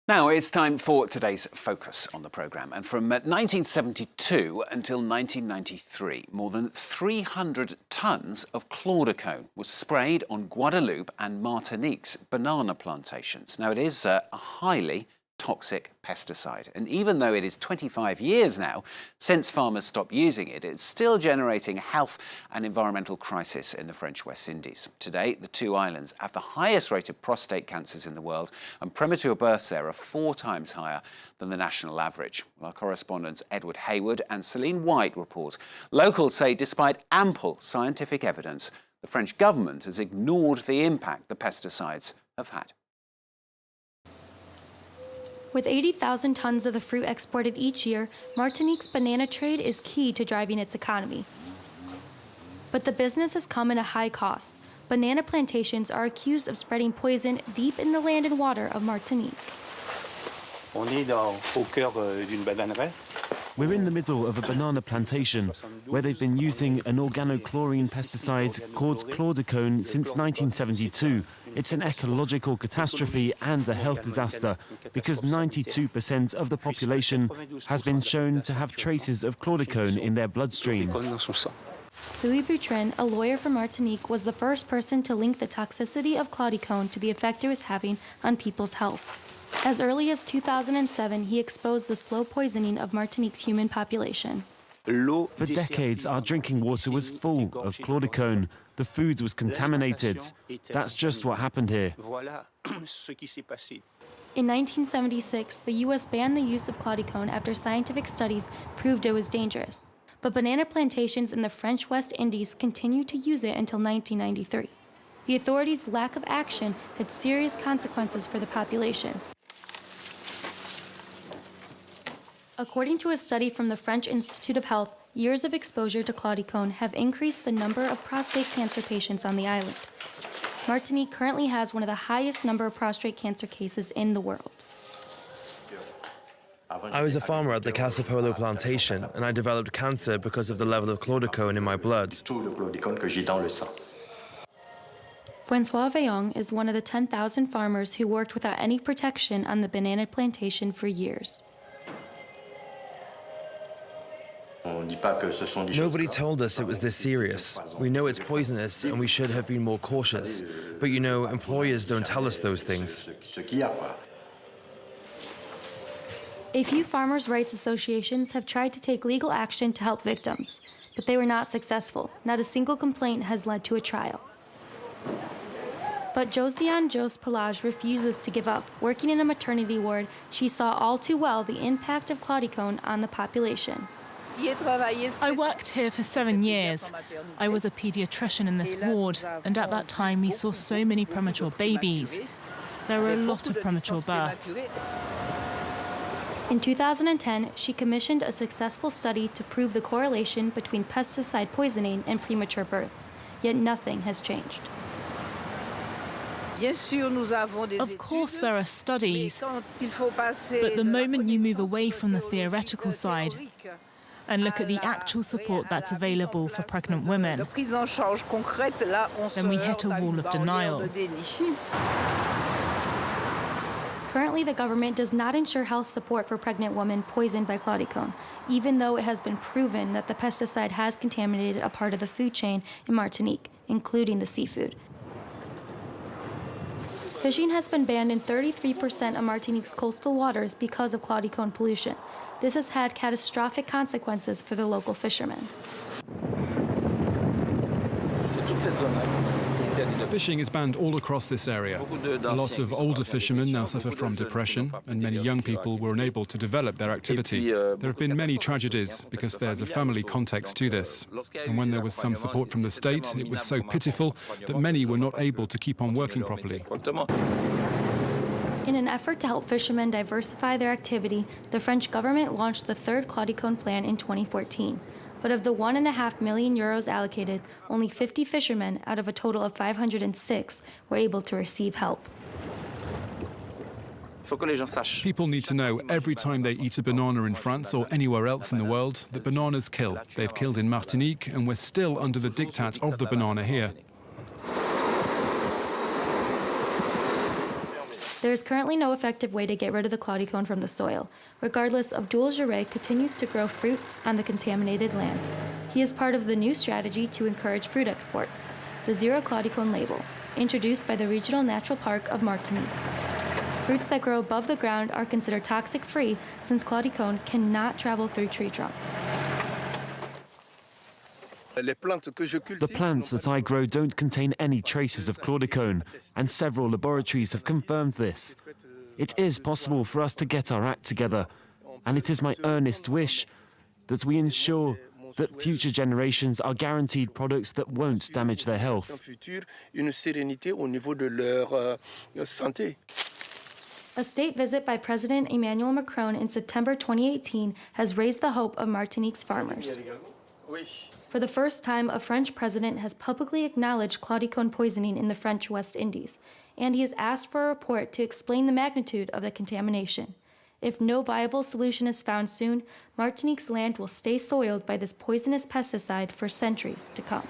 Now it's time for today's focus on the programme. And from 1972 until 1993, more than 300 tonnes of chlordecone was sprayed on Guadeloupe and Martinique's banana plantations. Now it is a highly toxic pesticide, and even though it is 25 years now since farmers stopped using it, it's still generating a health and environmental crisis in the French West Indies. Today, the two islands have the highest rate of prostate cancers in the world, and premature births there are 4 times higher than the national average. Well, our correspondents Edward Hayward and Celine White report. Locals say despite ample scientific evidence, the French government has ignored the impact the pesticides have had. With 80,000 tons of the fruit exported each year, Martinique's banana trade is key to driving its economy. But the business has come at a high cost. Banana plantations are accused of spreading poison deep in the land and water of Martinique. We're in the middle of a banana plantation where they've been using an organochlorine pesticide called chlordecone since 1972. It's an ecological catastrophe and a health disaster because 92% of the population has been shown to have traces of chlordecone in their bloodstream. Louis Boutrin, a lawyer from Martinique, was the first person to link the toxicity of chlordecone to the effect it was having on people's health. As early as 2007, he exposed the slow poisoning of Martinique's human population. For decades, our drinking water was full of chlordecone. The food was contaminated. That's just what happened here. In 1976, the U.S. banned the use of chlordecone after scientific studies proved it was dangerous. But banana plantations in the French West Indies continued to use it until 1993. The authorities' lack of action had serious consequences for the population. According to a study from the French Institute of Health, years of exposure to chlordecone have increased the number of prostate cancer patients on the island. Martinique currently has one of the highest number of prostate cancer cases in the world. I was a farmer at the Casa Polo plantation, and I developed cancer because of the level of chlordecone in my blood. Francois Veillon is one of the 10,000 farmers who worked without any protection on the banana plantation for years. Nobody told us it was this serious. We know it's poisonous and we should have been more cautious. But you know, employers don't tell us those things. A few farmers' rights associations have tried to take legal action to help victims, but they were not successful. Not a single complaint has led to a trial. But Josiane Jos Pelage refuses to give up. Working in a maternity ward, she saw all too well the impact of chlordecone on the population. I worked here for 7 years. I was a pediatrician in this ward, and at that time we saw so many premature babies. There were a lot of premature births. In 2010, she commissioned a successful study to prove the correlation between pesticide poisoning and premature births. Yet nothing has changed. Of course there are studies, but the moment you move away from the theoretical side and look at the actual support that's available for pregnant women, then we hit a wall of denial. Currently, the government does not ensure health support for pregnant women poisoned by chlordecone, even though it has been proven that the pesticide has contaminated a part of the food chain in Martinique, including the seafood. Fishing has been banned in 33% of Martinique's coastal waters because of chlordecone pollution. This has had catastrophic consequences for the local fishermen. Fishing is banned all across this area. A lot of older fishermen now suffer from depression, and many young people were unable to develop their activity. There have been many tragedies because there's a family context to this. And when there was some support from the state, it was so pitiful that many were not able to keep on working properly. In an effort to help fishermen diversify their activity, the French government launched the third chlordecone plan in 2014. But of the €1.5 million allocated, only 50 fishermen out of a total of 506 were able to receive help. People need to know every time they eat a banana in France or anywhere else in the world that bananas kill. They've killed in Martinique, and we're still under the diktat of the banana here. There is currently no effective way to get rid of the chlordecone from the soil. Regardless, Abdul-Jareh continues to grow fruits on the contaminated land. He is part of the new strategy to encourage fruit exports, the Zero Chlordecone label, introduced by the Regional Natural Park of Martinique. Fruits that grow above the ground are considered toxic-free since chlordecone cannot travel through tree trunks. The plants that I grow don't contain any traces of chlordecone, and several laboratories have confirmed this. It is possible for us to get our act together, and it is my earnest wish that we ensure that future generations are guaranteed products that won't damage their health. A state visit by President Emmanuel Macron in September 2018 has raised the hope of Martinique's farmers. For the first time, a French president has publicly acknowledged chlordecone poisoning in the French West Indies, and he has asked for a report to explain the magnitude of the contamination. If no viable solution is found soon, Martinique's land will stay soiled by this poisonous pesticide for centuries to come.